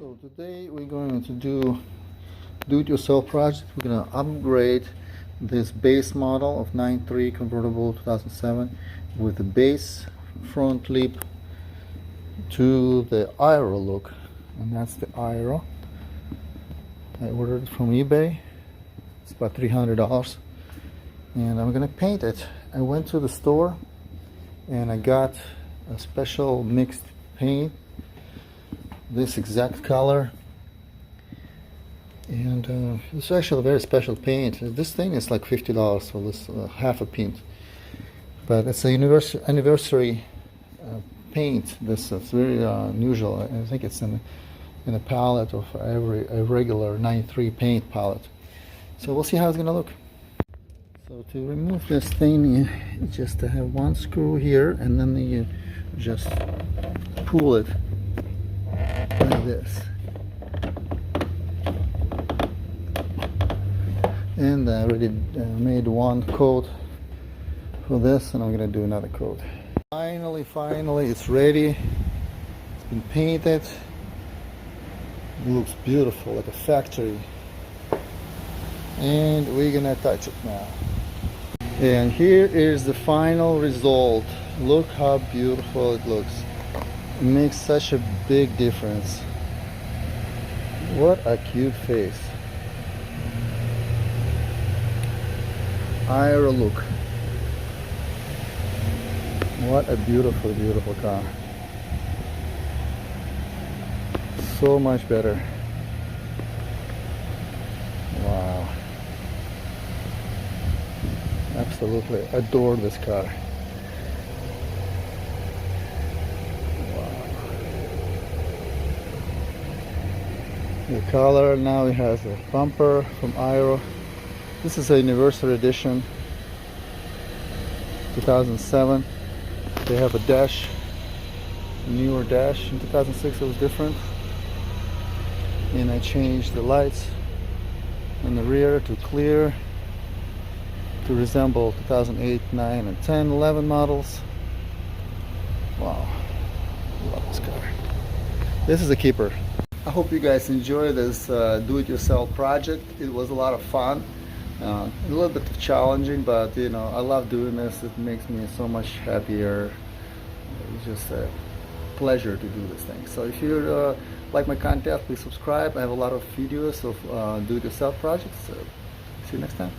So today we're going to do-it-yourself project. We're going to upgrade this base model of 9.3 convertible 2007 with the base front lip to the AERO look, and that's the AERO. I ordered it from eBay. It's about $300, and I'm going to paint it. I went to the store and I got a special mixed paint, this exact color, and it's actually a very special paint. This thing is like $50 for this half a paint, but it's a anniversary paint. This is very unusual. I think it's in a palette of a regular 9.3 paint palette. So we'll see how it's gonna look. So to remove this thing, you just have one screw here, and then you just pull it like this. And I already made one coat for this, and I'm gonna do another coat. Finally, it's ready. It's been painted. It looks beautiful, like a factory. And we're gonna touch it now. And here is the final result. Look how beautiful it looks. It makes such a big difference. What a cute face. AERO look. What a beautiful, beautiful car. So much better. Wow. Absolutely adore this car. Wow. The color, now it has a bumper from AERO. This is an anniversary edition, 2007. They have a dash, a newer dash. In 2006 it was different. And I changed the lights in the rear to clear, to resemble 2008, 9, and 10, 11 models. Wow, love this car. This is a keeper. I hope you guys enjoy this do-it-yourself project. It was a lot of fun. A little bit challenging, but you know, I love doing this. It makes me so much happier. It's just a pleasure to do this thing. So if you like my content, please subscribe. I have a lot of videos of do-it-yourself projects. So see you next time.